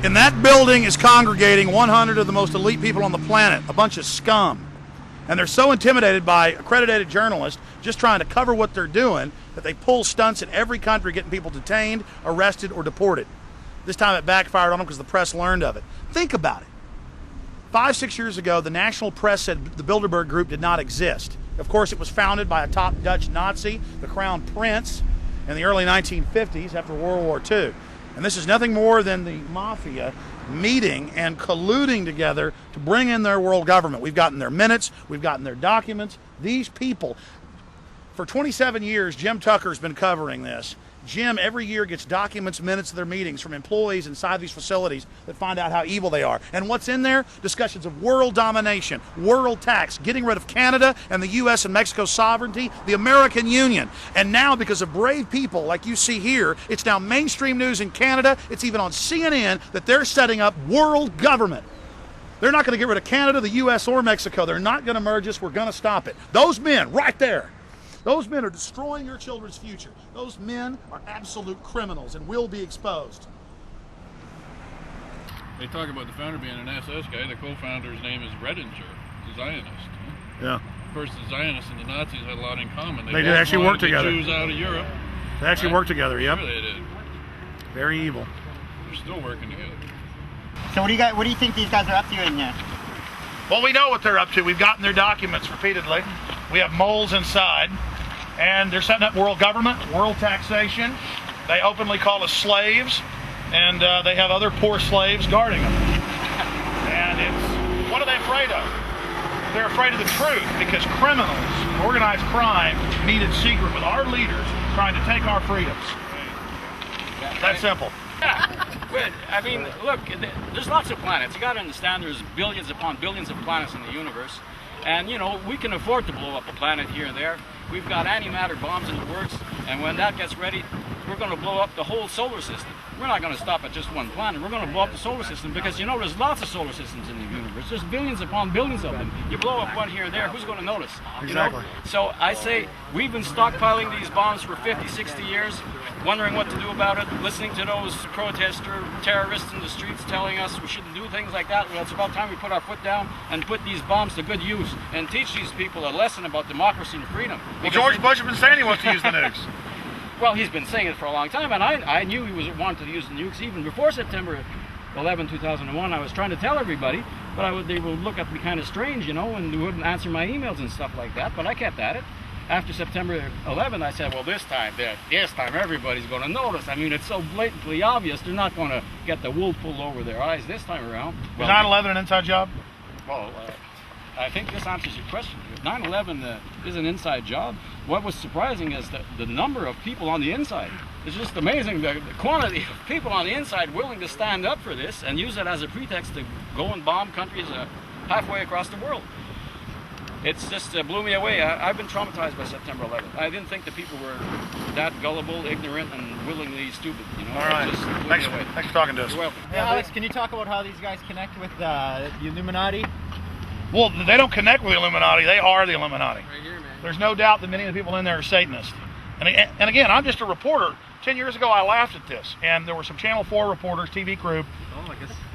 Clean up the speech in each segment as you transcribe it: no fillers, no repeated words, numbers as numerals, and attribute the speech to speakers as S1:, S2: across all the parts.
S1: In that building is congregating 100 of the most elite people on the planet, a bunch of scum. And they're so intimidated by accredited journalists just trying to cover what they're doing that they pull stunts in every country getting people detained, arrested, or deported. This time it backfired on them because the press learned of it. Think about it. 5-6 years ago, the national press said the Bilderberg group did not exist. Of course, it was founded by a top Dutch Nazi, the Crown Prince, in the early 1950s after World War II. And this is nothing more than the mafia meeting and colluding together to bring in their world government. We've gotten their minutes, we've gotten their documents. These people, for 27 years, Jim Tucker's been covering this. Jim every year gets documents, minutes of their meetings from employees inside these facilities that find out how evil they are. And what's in there? Discussions of world domination, world tax, getting rid of Canada and the U.S. and Mexico's sovereignty, the American Union. And now, because of brave people like you see here, it's now mainstream news in Canada. It's even on CNN that they're setting up world government. They're not going to get rid of Canada, the U.S., or Mexico. They're not going to merge us. We're going to stop it. Those men right there. Those men are destroying your children's future. Those men are absolute criminals and will be exposed.
S2: They talk about the founder being an SS guy. The co-founder's name is Redinger, the Zionist.
S1: Yeah.
S2: Of course, the Zionists and the Nazis had a lot in common.
S1: They did actually work together.
S2: Jews out of Europe.
S1: They actually worked together, yep.
S2: Sure they did.
S1: Very evil.
S2: They're still working together.
S3: So what do you think these guys are up to in here?
S1: Well, we know what they're up to. We've gotten their documents repeatedly. We have moles inside. And they're setting up world government, world taxation. They openly call us slaves, and they have other poor slaves guarding them. And it's, what are they afraid of? They're afraid of the truth because criminals, organized crime, meet in secret with our leaders trying to take our freedoms. That's simple.
S4: Yeah, but, I mean, look, there's lots of planets. You got to understand there's billions upon billions of planets in the universe. And, you know, we can afford to blow up a planet here and there. We've got antimatter bombs in the works, and when that gets ready, we're going to blow up the whole solar system. We're not going to stop at just one planet. We're going to blow up the solar system because, you know, there's lots of solar systems in the universe. There's billions upon billions of them. You blow up one here and there, who's going to notice?
S1: Exactly.
S4: You know? So I say we've been stockpiling these bombs for 50, 60 years, wondering what to do about it, listening to those terrorists in the streets telling us we shouldn't do things like that. Well, it's about time we put our foot down and put these bombs to good use and teach these people a lesson about democracy and freedom.
S1: Well, George Bush has been saying he wants to use the nukes.
S4: Well, he's been saying it for a long time, and I knew he wanted to use the nukes even before September 11, 2001. I was trying to tell everybody, but they would look at me kind of strange, you know, and they wouldn't answer my emails and stuff like that, but I kept at it. After September 11, I said, well, this time everybody's going to notice. I mean, it's so blatantly obvious. They're not going to get the wool pulled over their eyes this time around.
S1: Well, 9/11 an inside job?
S4: Well, I think this answers your question. 9/11 is an inside job. What was surprising is the number of people on the inside. It's just amazing, the quantity of people on the inside willing to stand up for this and use it as a pretext to go and bomb countries halfway across the world. It's just blew me away. I've been traumatized by September 11th. I didn't think the people were that gullible, ignorant, and willingly stupid. You know,
S1: all right. Thanks for talking to us.
S4: You're welcome.
S3: Yeah, Alex, can you talk about how these guys connect with the Illuminati?
S1: Well, they don't connect with the Illuminati. They are the Illuminati.
S4: Right here, man.
S1: There's no doubt that many of the people in there are Satanists. And again, I'm just a reporter. 10 years ago, I laughed at this. And there were some Channel 4 reporters, TV group,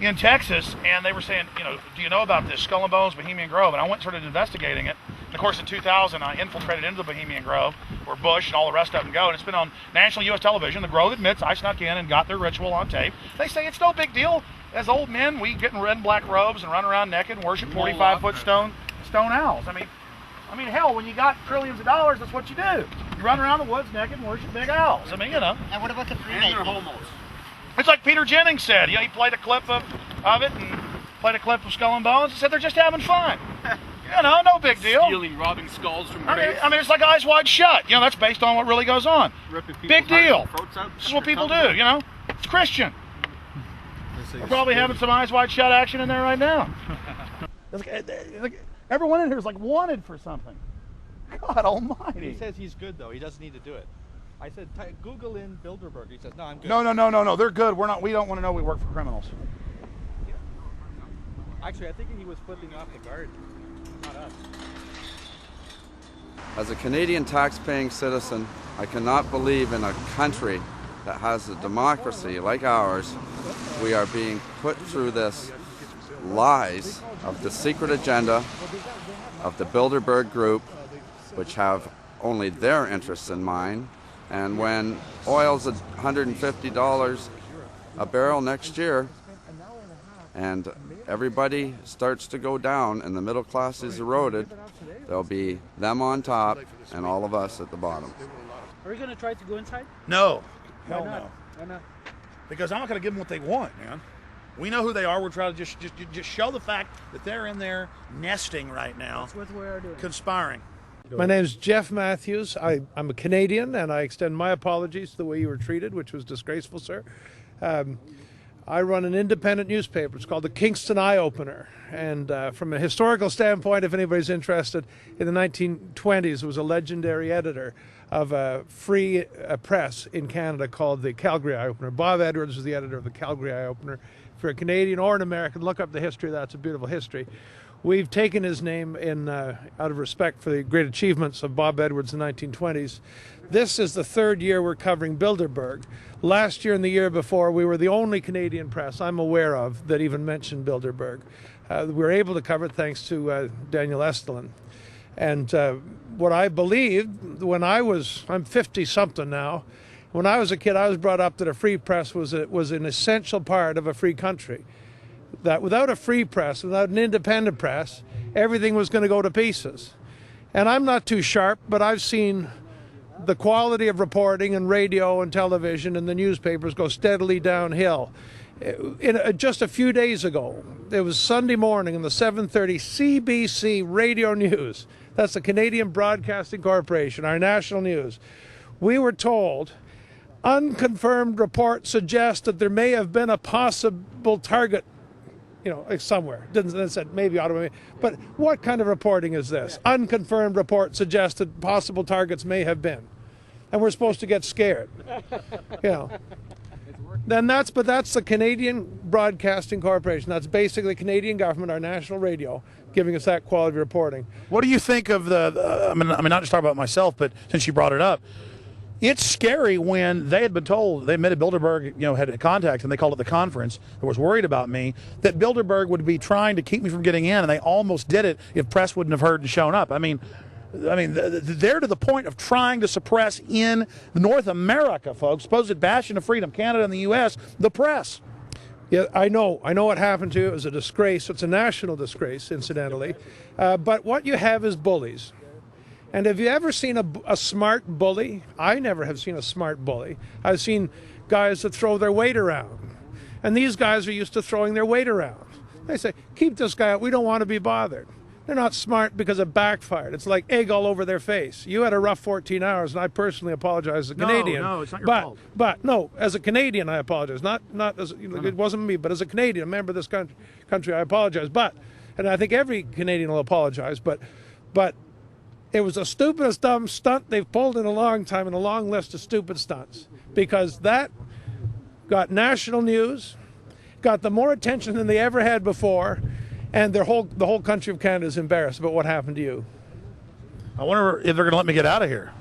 S1: in Texas, and they were saying, you know, do you know about this Skull and Bones, Bohemian Grove? And I went and started investigating it. And of course, in 2000, I infiltrated into the Bohemian Grove, where Bush and all the rest of them go. And it's been on national U.S. television. The Grove admits I snuck in and got their ritual on tape. They say it's no big deal. As old men, we get in red and black robes and run around naked and worship 45-foot stone owls. I mean, hell, when you got trillions of dollars, that's what you do. You run around the woods naked and worship big owls. I mean, you know.
S3: And what about the
S4: And they're homos.
S1: It's like Peter Jennings said. You know, he played a clip of it and played a clip of Skull and Bones and said they're just having fun. You know, no big deal.
S4: Stealing, robbing skulls from graves.
S1: I mean, it's like Eyes Wide Shut. You know, that's based on what really goes on. Big deal. This is what people do, you know. It's Christian. We're probably having some Eyes Wide Shut action in there right now. Everyone in here is like wanted for something. God almighty.
S5: He says he's good, though. He doesn't need to do it. I said, Google in Bilderberg. He says, no, I'm good.
S1: No. They're good. We don't want to know we work for criminals.
S5: Actually, I think he was flipping off the guard, not us.
S6: As a Canadian tax-paying citizen, I cannot believe in a country that has a democracy like ours, we are being put through this lies of the secret agenda of the Bilderberg group, which have only their interests in mind. And when oil's at $150 a barrel next year, and everybody starts to go down and the middle class is eroded, there'll be them on top and all of us at the bottom.
S7: Are we going to try to go inside?
S1: No.
S7: Why
S1: Hell
S7: not?
S1: no.
S7: Why not?
S1: Because I'm not going to give them what they want, man. We know who they are. We're trying to just show the fact that they're in there nesting right now.
S7: That's what we are doing.
S1: Conspiring.
S8: My name is Jeff Matthews. I'm a Canadian, and I extend my apologies to the way you were treated, which was disgraceful, sir. I run an independent newspaper. It's called the Kingston Eye Opener. And from a historical standpoint, if anybody's interested, in the 1920s, there was a legendary editor of a free press in Canada called the Calgary Eye Opener. Bob Edwards was the editor of the Calgary Eye Opener. If you're a Canadian or an American, look up the history of that. It's a beautiful history. We've taken his name out of respect for the great achievements of Bob Edwards in the 1920s. This is the third year we're covering Bilderberg. Last year and the year before, we were the only Canadian press I'm aware of that even mentioned Bilderberg. We were able to cover it thanks to Daniel Estolin. And what I believed when I'm 50-something now, when I was a kid, I was brought up that a free press was an essential part of a free country. That without a free press, without an independent press, everything was going to go to pieces. And I'm not too sharp, but I've seen the quality of reporting and radio and television and the newspapers go steadily downhill. Just a few days ago, it was Sunday morning in the 7:30 CBC Radio News. That's the Canadian Broadcasting Corporation, our national news. We were told unconfirmed reports suggest that there may have been a possible target somewhere. Didn't said maybe Ottawa. But what kind of reporting is this? Unconfirmed report suggested possible targets may have been, and we're supposed to get scared. That's the Canadian Broadcasting Corporation. That's basically the Canadian government, our national radio, giving us that quality of reporting.
S1: What do you think of I mean, not just talk about myself, but since you brought it up, it's scary when they had been told, they admitted Bilderberg, had contact, and they called it the conference, that was worried about me, that Bilderberg would be trying to keep me from getting in, and they almost did it if press wouldn't have heard and shown up. I mean, they're to the point of trying to suppress in North America, folks, supposed bastion of freedom, Canada and the U.S., the press.
S8: Yeah, I know what happened to you. It was a disgrace. It's a national disgrace, incidentally. But what you have is bullies. And have you ever seen a smart bully? I never have seen a smart bully. I've seen guys that throw their weight around. And these guys are used to throwing their weight around. They say, keep this guy out. We don't want to be bothered. They're not smart because it backfired. It's like egg all over their face. You had a rough 14 hours, and I personally apologize as a Canadian.
S1: No, it's not your fault.
S8: But no, as a Canadian, I apologize. Not as it wasn't me, but as a Canadian, a member of this country, I apologize. And I think every Canadian will apologize. But it was the stupidest dumb stunt they've pulled in a long time, in a long list of stupid stunts, because that got national news, got them more attention than they ever had before, and the whole country of Canada is embarrassed about what happened to you.
S1: I wonder if they're going to let me get out of here.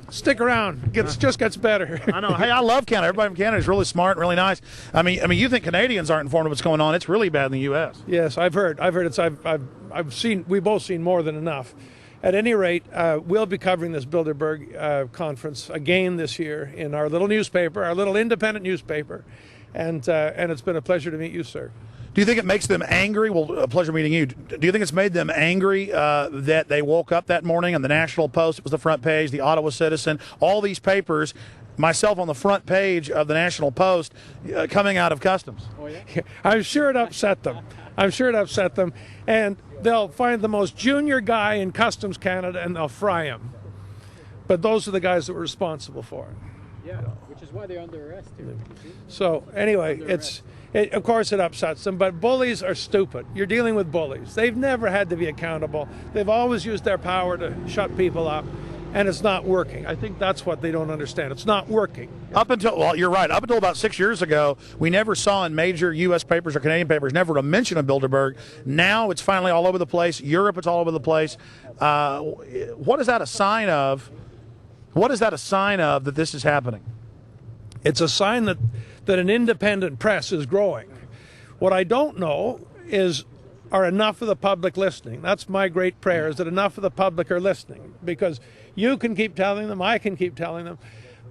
S8: Stick around. It just gets better.
S1: I know. Hey, I love Canada. Everybody from Canada is really smart and really nice. I mean, you think Canadians aren't informed of what's going on? It's really bad in the U.S.
S8: Yes, I've heard. I've seen. We've both seen more than enough. At any rate, we'll be covering this Bilderberg conference again this year in our little newspaper, our little independent newspaper, and it's been a pleasure to meet you, sir.
S1: Do you think it makes them angry? Well, a pleasure meeting you. Do you think it's made them angry that they woke up that morning and the National Post, it was the front page, the Ottawa Citizen, all these papers, myself on the front page of the National Post, coming out of customs?
S8: Oh, yeah? I'm sure it upset them. And they'll find the most junior guy in Customs Canada and they'll fry him. But those are the guys that were responsible for it.
S7: Yeah, which is why they're under arrest here.
S8: So anyway, of course it upsets them, but bullies are stupid. You're dealing with bullies. They've never had to be accountable. They've always used their power to shut people up, and it's not working. I think that's what they don't understand. It's not working.
S1: Well, you're right. Up until about 6 years ago, we never saw in major U.S. papers or Canadian papers, never a mention of Bilderberg. Now it's finally all over the place. Europe, it's all over the place. What is that a sign of? What is that a sign of that this is happening?
S8: It's a sign that an independent press is growing. What I don't know is, are enough of the public listening? That's my great prayer, is that enough of the public are listening. Because you can keep telling them, I can keep telling them,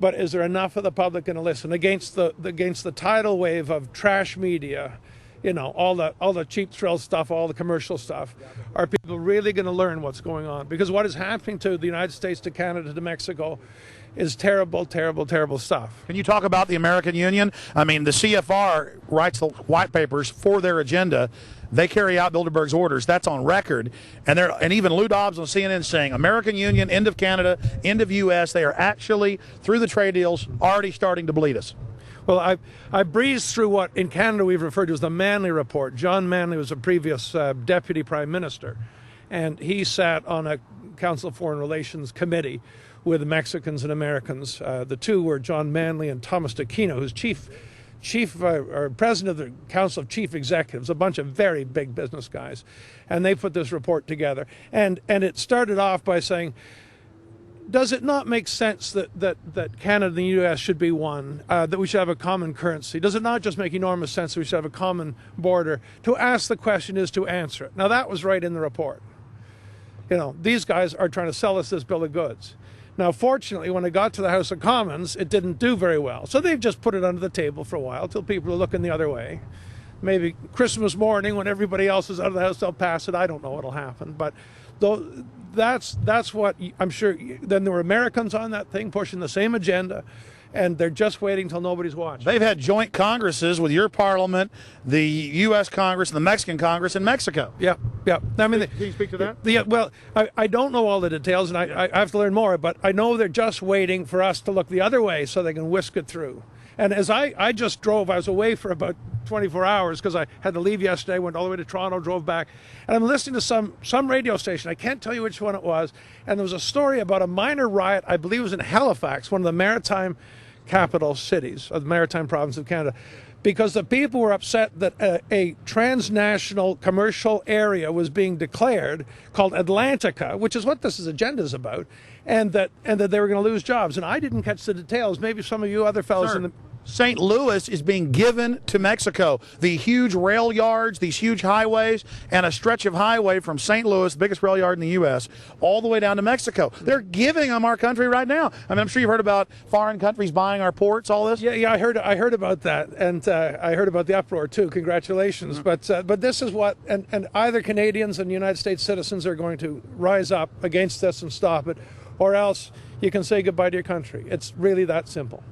S8: but is there enough of the public going to listen against the tidal wave of trash media? You know, all the cheap thrill stuff, all the commercial stuff. Are people really going to learn what's going on? Because what is happening to the United States, to Canada, to Mexico, is terrible, terrible, terrible stuff.
S1: Can you talk about the American Union? I mean, the CFR writes the white papers for their agenda. They carry out Bilderberg's orders. That's on record. And even Lou Dobbs on CNN saying, American Union, end of Canada, end of U.S. They are actually, through the trade deals, already starting to bleed us.
S8: Well, I breezed through what in Canada we've referred to as the Manley Report. John Manley was a previous Deputy Prime Minister, and he sat on a Council of Foreign Relations committee with Mexicans and Americans. The two were John Manley and Thomas Aquino, who's president of the Council of Chief Executives, a bunch of very big business guys. And they put this report together. And it started off by saying, does it not make sense that Canada and the U.S. should be one, that we should have a common currency? Does it not just make enormous sense that we should have a common border? To ask the question is to answer it. Now, that was right in the report. You know, these guys are trying to sell us this bill of goods. Now, fortunately, when it got to the House of Commons, it didn't do very well. So they've just put it under the table for a while till people are looking the other way. Maybe Christmas morning, when everybody else is out of the House, they'll pass it. I don't know what'll happen. But that's what I'm sure. Then there were Americans on that thing pushing the same agenda, and they're just waiting till nobody's watching.
S1: They've had joint congresses with your parliament, the U.S. Congress, and the Mexican Congress in Mexico.
S8: Yeah. I mean,
S1: can you speak to that?
S8: Yeah. Well, I don't know all the details, and I have to learn more. But I know they're just waiting for us to look the other way so they can whisk it through. And as I just drove, I was away for about 24 hours because I had to leave yesterday, went all the way to Toronto, drove back. And I'm listening to some radio station. I can't tell you which one it was. And there was a story about a minor riot, I believe it was in Halifax, one of the maritime capital cities of the maritime province of Canada, because the people were upset that a transnational commercial area was being declared called Atlantica, which is what this agenda is about, and that they were going to lose jobs. And I didn't catch the details. Maybe some of you other fellows in the...
S1: St. Louis is being given to Mexico. The huge rail yards, these huge highways, and a stretch of highway from St. Louis, the biggest rail yard in the U.S., all the way down to Mexico. They're giving them our country right now. I mean, I'm sure you've heard about foreign countries buying our ports, all this.
S8: Yeah, I heard about that, and I heard about the uproar too. Congratulations. Mm-hmm. But this is what, and either Canadians and United States citizens are going to rise up against this and stop it, or else you can say goodbye to your country. It's really that simple.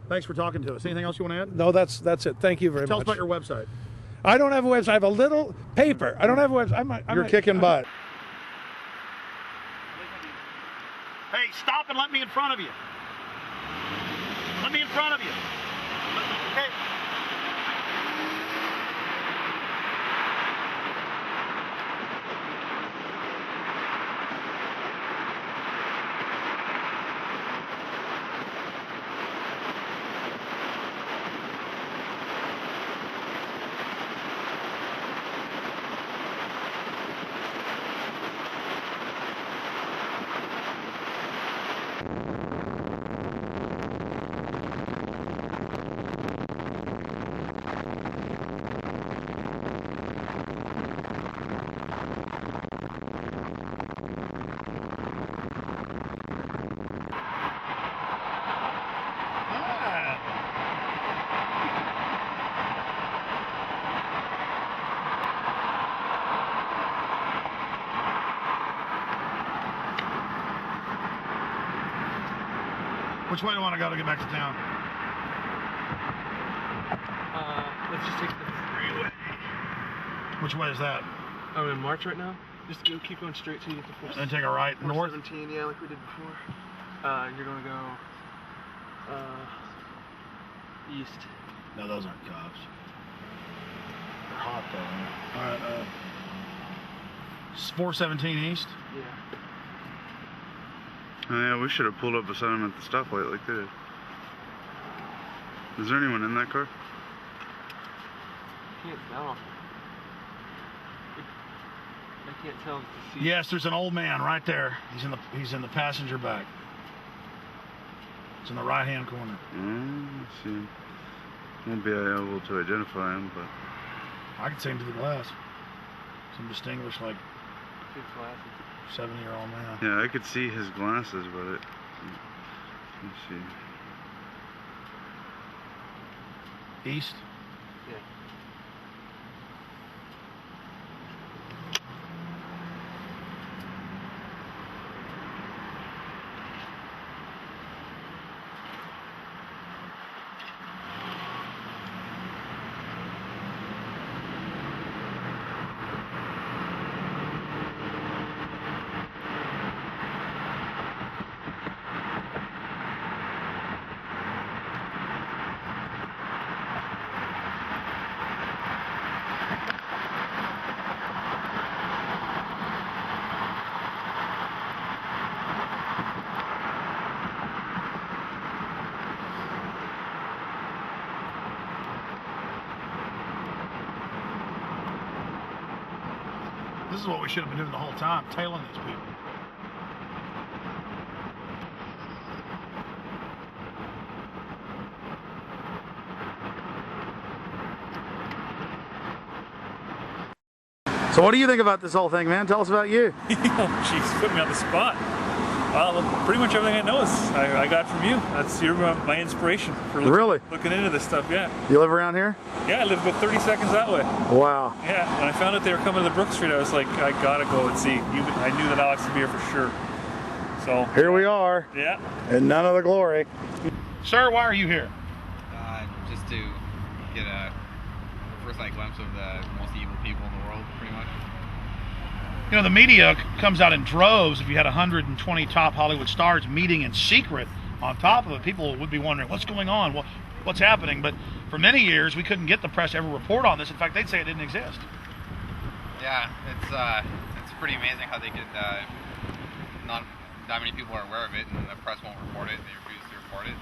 S1: Thanks for talking to us. Anything else you want to add?
S8: No, that's it. Thank you very much.
S1: Tell us about your website.
S8: I don't have a website. I have a little paper. I don't have a website.
S1: You're kicking butt. Hey, stop and let me in front of you. Let me in front of you. Hey. Which way do you want to go to get back to town?
S9: Let's just take the freeway.
S1: Which way is that?
S9: I'm in March right now. Just go, keep going straight till you get to 4.
S1: And take a right north?
S9: 17, yeah, like we did before. You're going to go east.
S1: No, those aren't cops. They're hot though. All right, 417 east?
S9: Yeah.
S10: Oh, yeah, we should have pulled up beside him at the stoplight like they did. Is there anyone in that car?
S9: Can't tell. I can't tell to see.
S1: Yes, there's an old man right there. He's in the passenger back. It's in the right-hand corner.
S10: Let's see. Won't be able to identify him, but
S1: I can see him through the glass. Some distinguished, like, 70-year-old man.
S10: yeah, I could see his glasses, but let's see.
S1: East.
S7: Yeah.
S1: This is what we should have been doing the whole time, tailing these people. So what do you think about this whole thing, man? Tell us about you.
S11: Oh, jeez, put me on the spot. Well, pretty much everything I know is I got from you. You're my inspiration for looking into this stuff. Yeah.
S1: You live around here?
S11: Yeah, I live about 30 seconds that way.
S1: Wow.
S11: Yeah. When I found out they were coming to the Brook Street, I was like, I gotta go and see. I knew that Alex would be here for sure. So
S1: here we are.
S11: Yeah.
S1: And none of the glory. Sir, why are you here?
S3: Just to get a first-hand glimpse of the most evil people in the world, pretty much.
S1: You know, the media comes out in droves. If you had 120 top Hollywood stars meeting in secret on top of it, people would be wondering, what's going on? What's happening? But for many years, we couldn't get the press to ever report on this. In fact, they'd say it didn't exist.
S3: Yeah, it's pretty amazing how they could, not that many people are aware of it, and the press won't report it, they refuse to report it.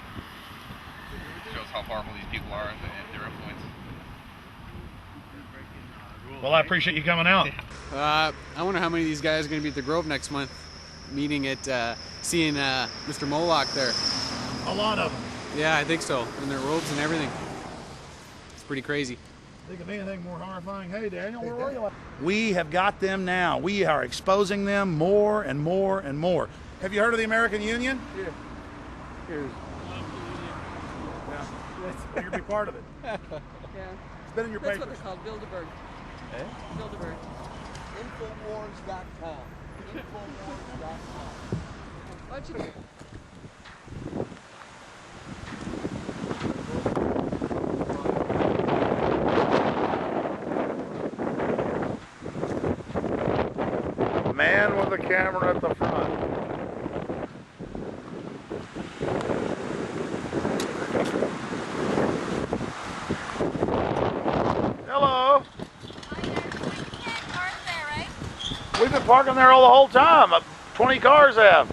S3: It shows how powerful these people are and their influence.
S1: Well, I appreciate you coming out.
S12: I wonder how many of these guys are going to be at the Grove next month, meeting at, seeing Mr. Moloch there.
S1: A lot of them.
S12: Yeah, I think so, in their robes and everything. It's pretty crazy.
S1: Think of anything more horrifying. Hey, Daniel, where are you at? We have got them now. We are exposing them more and more and more. Have you heard of the American Union?
S5: Yeah. Here's.
S1: Yeah. You're be part of it.
S13: Yeah.
S1: It's been in your
S13: That's
S1: papers.
S13: what they're called, Bilderberg.
S5: Eh?
S13: Bilderberg.
S14: Infowars.com. Infowars.com.
S13: Why don't you...
S1: Man with the camera at the front. Hello. We've been parking there all the whole time. 20 cars have.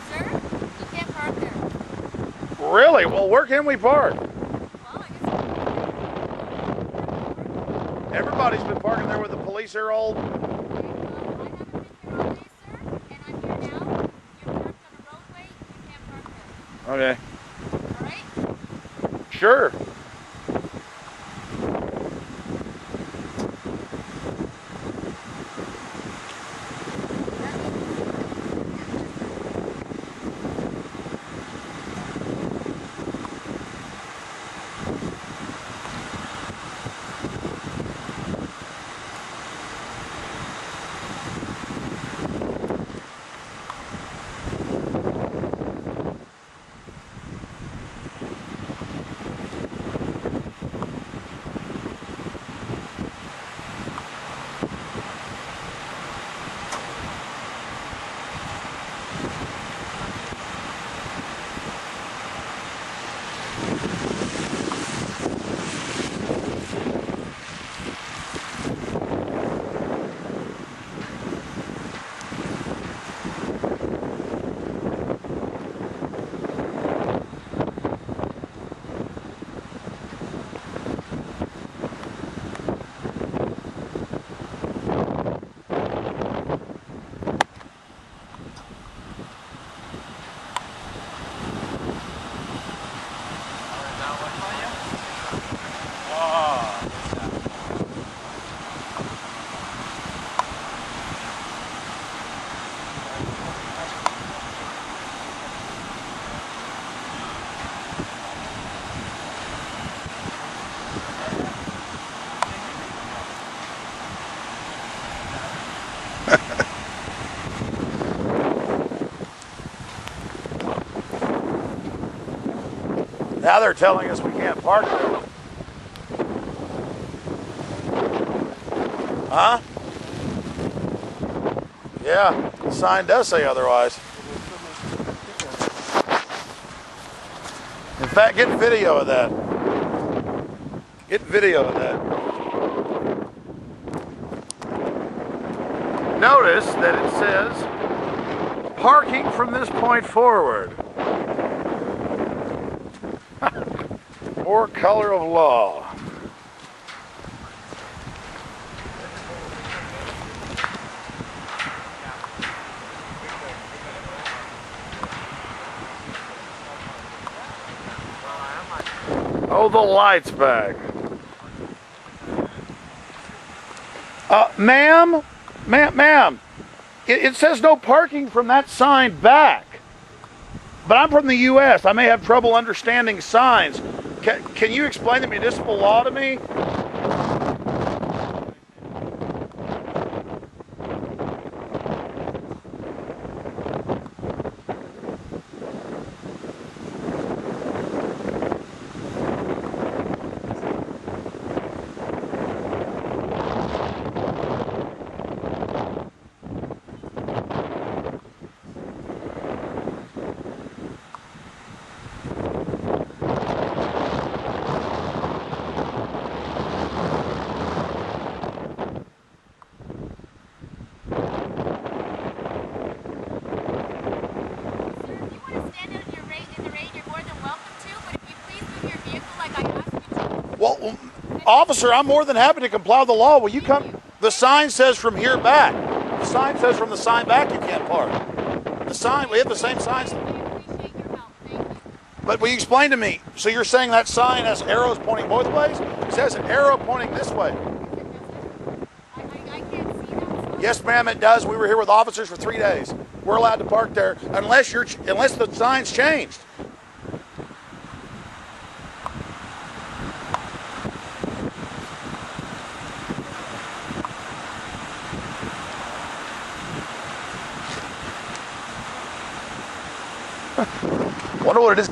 S15: Sir, you can't park there.
S1: Really? Well, where can we park? Everybody's been parking there with the police here all. Okay.
S15: All right?
S1: Sure. Now they're telling us we can't park there. Huh? Yeah, the sign does say otherwise. In fact, get video of that. Get video of that. Notice that it says, parking from this point forward. Or color of law. Oh, the light's back. Ma'am, it says no parking from that sign back. But I'm from the U.S. I may have trouble understanding signs. Can you explain the municipal law to me? Well, officer, I'm more than happy to comply with the law. Will you come? The sign says from here back. The sign says from the sign back you can't park. The sign, we have the same signs. But will you explain to me? So you're saying that sign has arrows pointing both ways? It says an arrow pointing this way. Yes, ma'am, it does. We were here with officers for 3 days. We're allowed to park there unless the sign's changed. Wonder what it is.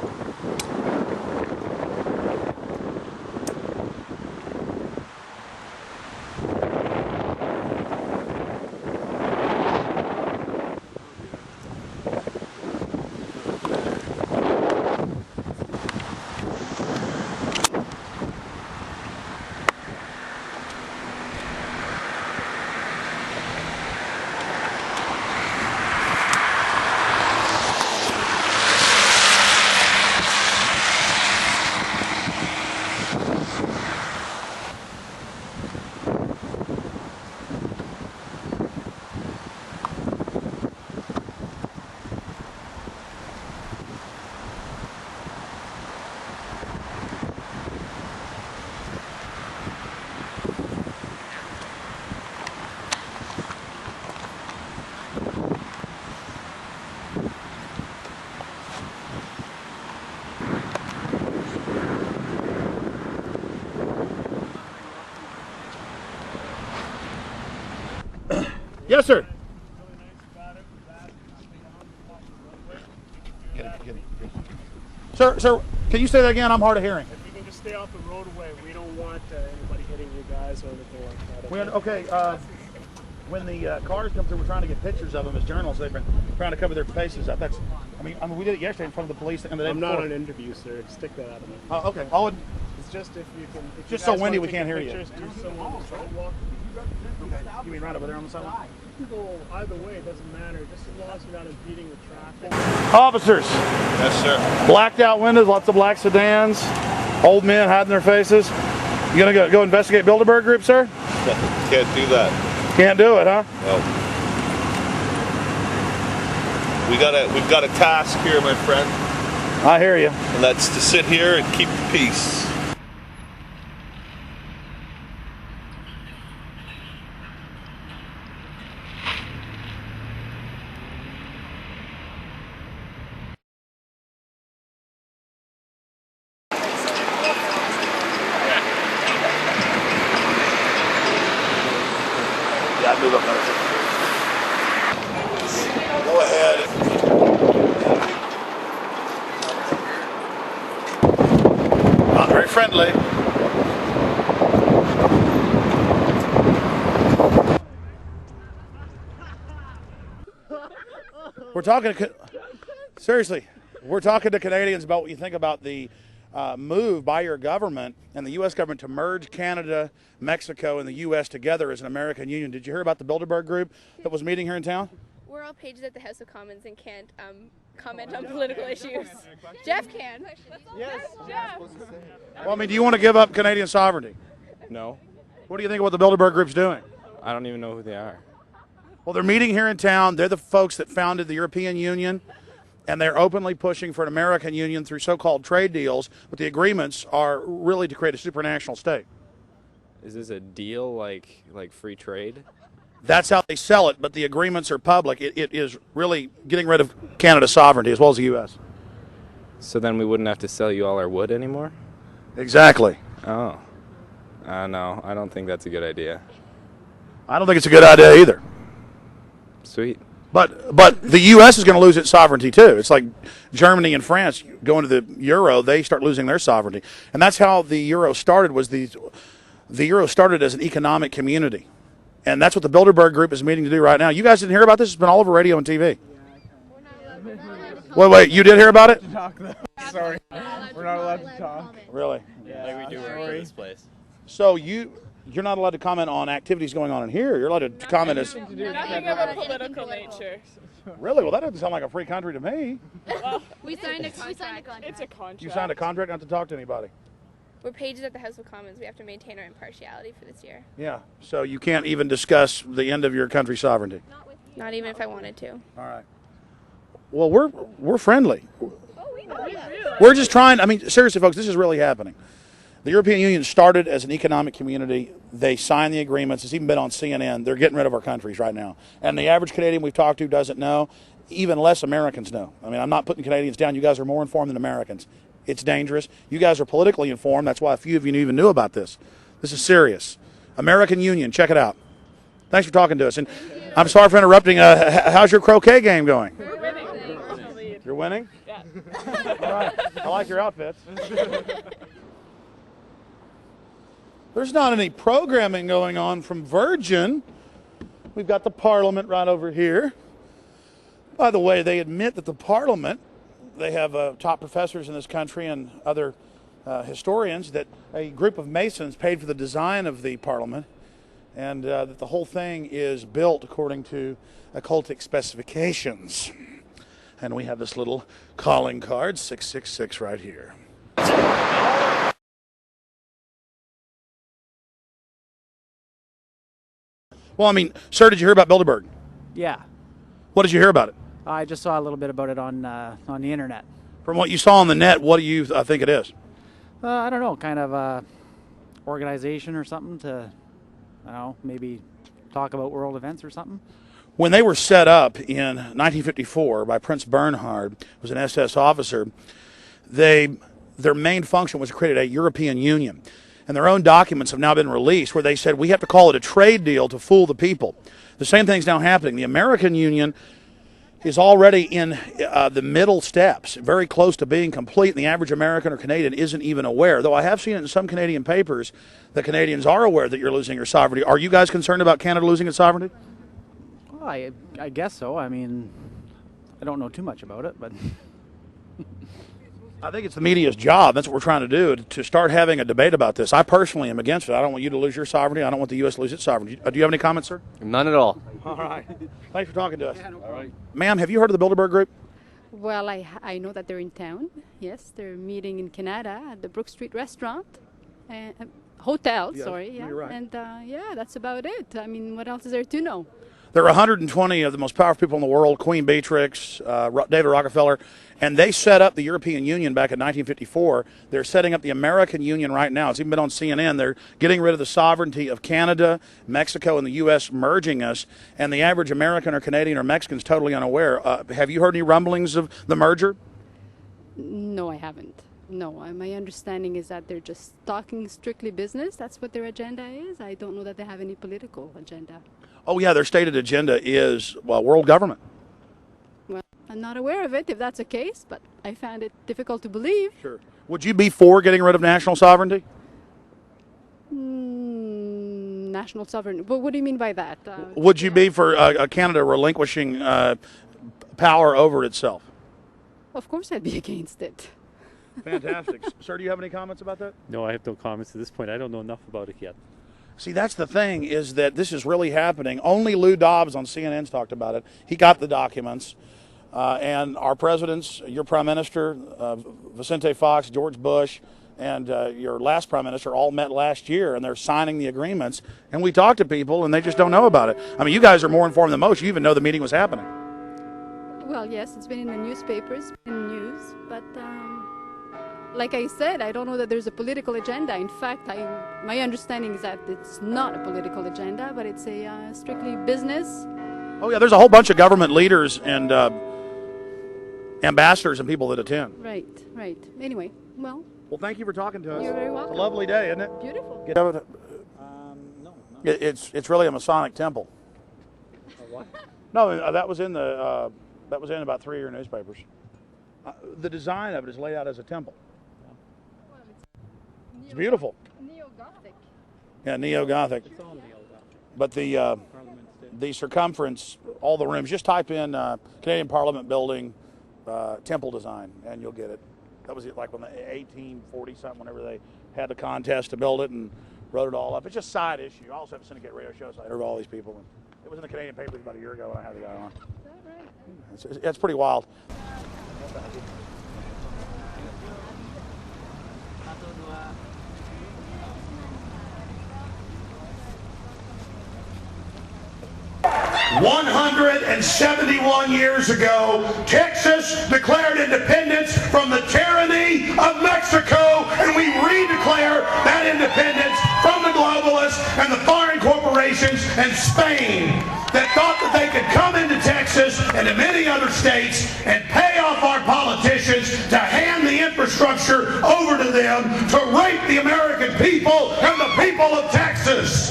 S1: Yes, sir. Sir, can you say that again? I'm hard of hearing.
S9: If you can just stay off the roadway, we don't want anybody hitting you guys or anything like that.
S1: Okay, when the cars come through, we're trying to get pictures of them as journalists. They've been trying to cover their faces up. I mean, we did it yesterday in front of the police and the day
S9: I'm
S1: before.
S9: not on an interview, sir. Stick that out of me.
S1: Oh, okay.
S9: It's just if you can. If
S1: Just
S9: you
S1: so windy we can't hear
S9: pictures,
S1: you.
S9: do so on the sidewalk.
S1: You mean right over there on the sidewalk?
S9: You can go either way. It doesn't matter. Just as long as you're not impeding the traffic.
S1: Officers.
S10: Yes, sir.
S1: Blacked out windows, lots of black sedans, old men hiding their faces. You gonna go investigate Bilderberg group, sir?
S10: Can't do that.
S1: Can't do it, huh?
S10: No. We've got a task here, my friend.
S1: I hear you.
S10: And that's to sit here and keep the peace.
S1: Yeah, move up there. Go ahead. friendly. We're talking to, seriously, we're talking to Canadians about what you think about the move by your government and the U.S. government to merge Canada, Mexico, and the U.S. together as an American union. Did you hear about the Bilderberg group that was meeting here in town?
S13: We're all pages at the House of Commons and can't comment on political issues. Jeff can.
S5: Yes.
S13: Jeff.
S1: Well, I mean, do you want to give up Canadian sovereignty?
S14: No.
S1: What do you think of what the Bilderberg group's doing?
S14: I don't even know who they are.
S1: Well, they're meeting here in town. They're the folks that founded the European Union, and they're openly pushing for an American union through so-called trade deals, but the agreements are really to create a supranational state.
S14: Is this a deal like free trade?
S1: That's how they sell it, but the agreements are public. It is really getting rid of Canada's sovereignty as well as the U.S.
S14: So then we wouldn't have to sell you all our wood anymore?
S1: Exactly.
S14: Oh. No, I don't think that's a good idea.
S1: I don't think it's a good idea either.
S14: Sweet.
S1: But the U.S. is going to lose its sovereignty too. It's like Germany and France going to the euro; they start losing their sovereignty, and that's how the euro started. The euro started as an economic community, and that's what the Bilderberg group is meeting to do right now. You guys didn't hear about this? It's been all over radio and TV. Wait, you did hear about it?
S5: Sorry, we're not allowed to talk.
S1: Really?
S5: Yeah,
S14: Like we do in this place.
S1: So you're not allowed to comment on activities going on in here. You're allowed to comment as
S16: Nothing of a political nature.
S1: really. Well, that doesn't sound like a free country to me.
S13: Well, we signed a contract.
S16: It's a contract.
S1: You signed a contract not to talk to anybody.
S13: We're pages at the House of Commons. We have to maintain our impartiality for this year.
S1: Yeah. So you can't even discuss the end of your country's sovereignty.
S13: Not even if I wanted to.
S1: All right. Well, we're friendly. We're just trying. I mean, seriously, folks, this is really happening. The European Union started as an economic community. They signed the agreements. It's even been on CNN. They're getting rid of our countries right now. And the average Canadian we've talked to doesn't know. Even less Americans know. I mean, I'm not putting Canadians down. You guys are more informed than Americans. It's dangerous. You guys are politically informed. That's why a few of you even knew about this. This is serious. American Union. Check it out. Thanks for talking to us. And I'm sorry for interrupting. How's your croquet game going?
S16: We're winning.
S1: You're winning?
S16: Yeah.
S1: All right. I like your outfits. There's not any programming going on from Virgin. We've got the Parliament right over here. By the way, they admit that the Parliament, they have top professors in this country and other historians, that a group of Masons paid for the design of the Parliament, and that the whole thing is built according to occultic specifications. And we have this little calling card, 666, right here. Well, I mean, sir, did you hear about Bilderberg?
S17: Yeah.
S1: What did you hear about it?
S17: I just saw a little bit about it on the internet.
S1: From what you saw on the net, what do you think it is?
S17: I don't know, kind of a organization or something to, I don't know, maybe talk about world events or something.
S1: When they were set up in 1954 by Prince Bernhard, who was an SS officer, their main function was to create a European Union. And their own documents have now been released where they said we have to call it a trade deal to fool the people. The same thing's now happening. The American Union is already in the middle steps, very close to being complete, and the average American or Canadian isn't even aware. Though I have seen it in some Canadian papers that Canadians are aware that you're losing your sovereignty. Are you guys concerned about Canada losing its sovereignty?
S17: Well, I guess so. I mean, I don't know too much about it, but...
S1: I think it's the media's job. That's what we're trying to do, to start having a debate about this. I personally am against it. I don't want you to lose your sovereignty. I don't want the U.S. to lose its sovereignty. Do you have any comments, sir?
S14: None at all.
S1: All right. Thanks for talking to us. All right. Ma'am, have you heard of the Bilderberg Group?
S18: Well, I know that they're in town. Yes, they're meeting in Canada at the Brook Street restaurant. Hotel,
S1: Yeah,
S18: sorry. Yeah.
S1: you're right.
S18: And yeah, that's about it. I mean, what else is there to know?
S1: There are 120 of the most powerful people in the world, Queen Beatrix, David Rockefeller, and they set up the European Union back in 1954. They're setting up the American Union right now. It's even been on CNN. They're getting rid of the sovereignty of Canada, Mexico, and the U.S., merging us, and the average American or Canadian or Mexican is totally unaware. Have you heard any rumblings of the merger?
S18: No, I haven't. No, my understanding is that they're just talking strictly business. That's what their agenda is. I don't know that they have any political agenda.
S1: Oh, yeah, their stated agenda is, well, world government.
S18: Well, I'm not aware of it, if that's the case, but I found it difficult to believe.
S1: Sure. Would you be for getting rid of national sovereignty?
S18: National sovereignty. But what do you mean by that?
S1: Would you be for Canada relinquishing power over itself?
S18: Of course I'd be against it.
S1: Fantastic. Sir, do you have any comments about that?
S19: No, I have no comments at this point. I don't know enough about it yet.
S1: See, that's the thing, is that this is really happening. Only Lou Dobbs on CNN's talked about it. He got the documents. And our presidents, your prime minister, Vicente Fox, George Bush, and your last prime minister all met last year, and they're signing the agreements. And we talk to people, and they just don't know about it. I mean, you guys are more informed than most. You even know the meeting was happening.
S18: Well, yes, it's been in the newspapers, in news, but like I said, I don't know that there's a political agenda. In fact, my understanding is that it's not a political agenda, but it's a strictly business.
S1: Oh, yeah, there's a whole bunch of government leaders and ambassadors and people that attend.
S18: Right, right. Anyway, well.
S1: Well, thank you for talking to us.
S18: You're very welcome.
S1: It's a lovely day, isn't it?
S18: Beautiful.
S1: No. It's really a Masonic temple.
S5: What?
S1: No, that was in about 3 of your newspapers. The design of it is laid out as a temple. It's beautiful.
S18: Neo-Gothic.
S1: Yeah, neo-Gothic.
S5: It's all neo-Gothic.
S1: But the circumference, all the rooms, just type in Canadian Parliament building temple design, and you'll get it. That was like when the 1840-something, whenever they had the contest to build it and wrote it all up. It's just a side issue. I also have a syndicate radio show, so I heard all these people. And it was in the Canadian papers about a year ago when I had the guy on. Is that right? It's pretty wild. 171 years ago, Texas declared independence from the tyranny of Mexico, and we redeclare that independence from the globalists and the foreign corporations and Spain that thought that they could come into Texas and to many other states and pay off our politicians to hand the infrastructure over to them to rape the American people and the people of Texas.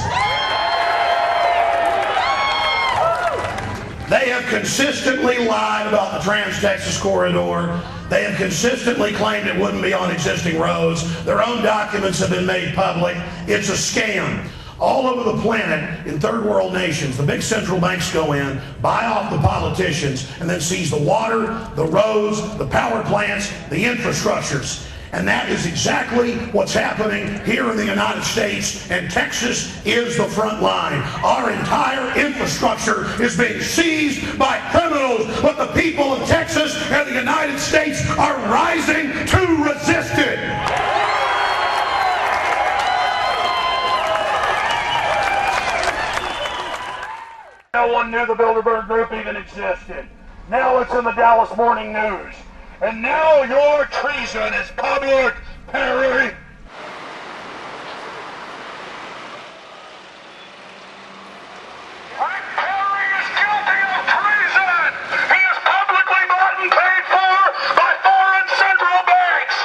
S1: They have consistently lied about the Trans-Texas Corridor. They have consistently claimed it wouldn't be on existing roads. Their own documents have been made public. It's a scam. All over the planet, in third world nations, the big central banks go in, buy off the politicians, and then seize the water, the roads, the power plants, the infrastructures. And that is exactly what's happening here in the United States, and Texas is the front line. Our entire infrastructure is being seized by criminals, but the people of Texas and the United States are rising to resist it. No one knew the Bilderberg Group even existed. Now it's in the Dallas Morning News. And now your treason is public, Perry. Perry is guilty of treason. He is publicly bought and paid for by foreign central banks.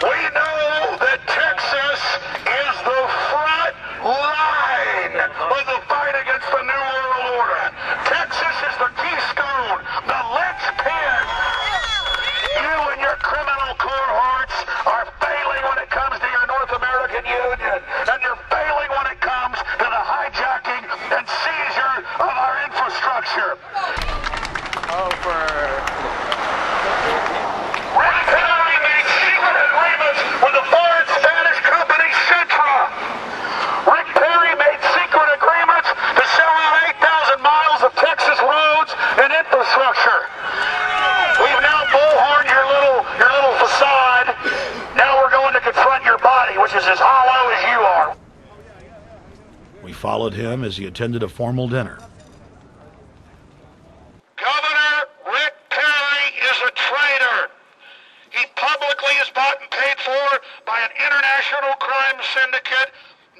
S1: We know that Texas is the front line of the fight against the New World Order. Texas is the keystone, the linchpin. You and your criminal cohorts are failing when it comes to your North American Union, and you're failing when it comes to the hijacking and seizure of our infrastructure. Rick Perry made secret agreements with the foreign Spanish company Centra. Rick Perry made secret agreements to sell out 8,000 miles of Texas roads and infrastructure. We've now bullhorned your little facade. Now we're going to confront your body, which is as hollow as you are. We followed him as he attended a formal dinner. Governor Rick Perry is a traitor. He publicly is bought and paid for by an international crime syndicate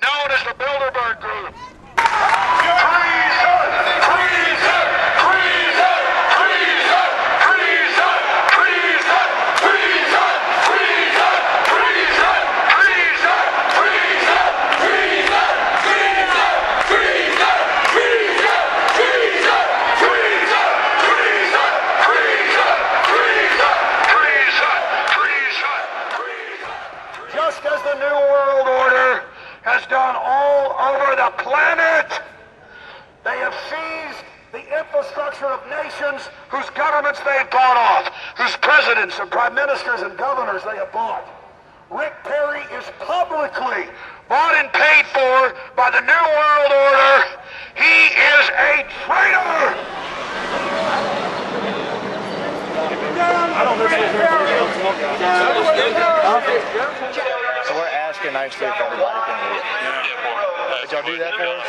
S1: known as the Bilderberg Group. Treason! Treason! Treason! Treason! Treason! Treason! Treason! Treason! Treason! Treason! Treason! Treason! Treason! Treason! Treason! Treason! Treason! Treason!
S20: nations whose governments they have bought off, whose presidents and prime ministers and governors they have bought. Rick Perry is publicly bought and paid for by the New World Order. He is a traitor!
S21: So we're asking nicely if everybody can leave. Did y'all do that for us?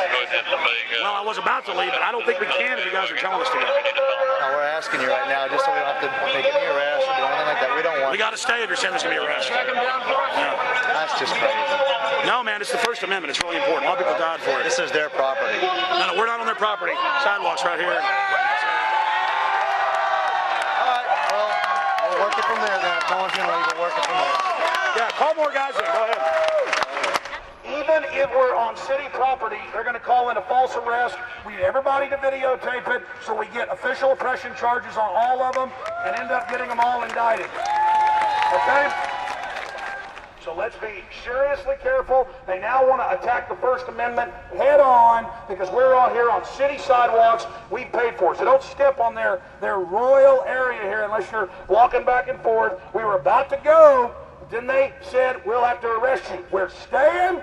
S1: Well, I was about to leave, but I don't think we can if you guys are telling us to go.
S21: No, we're asking you right now, just so we don't have to make any arrests or do anything like that. We don't want.
S1: We got to stay if you're saying there's going to be arrests.
S21: Yeah. That's just crazy.
S1: No, man, it's the First Amendment. It's really important. A lot of people died for it.
S21: This is their property.
S1: No, we're not on their property. Sidewalks right here.
S21: All right, well, we'll work it from there then. If no one's going to leave, we'll work it from there.
S1: Yeah, call more guys in. Go ahead.
S20: Even if we're on city property, they're going to call in a false arrest. We need everybody to videotape it so we get official oppression charges on all of them and end up getting them all indicted. Okay? So let's be seriously careful. They now want to attack the First Amendment head on because we're out here on city sidewalks we paid for. So don't step on their royal area here unless you're walking back and forth. We were about to go. Then they said, we'll have to arrest you. We're staying.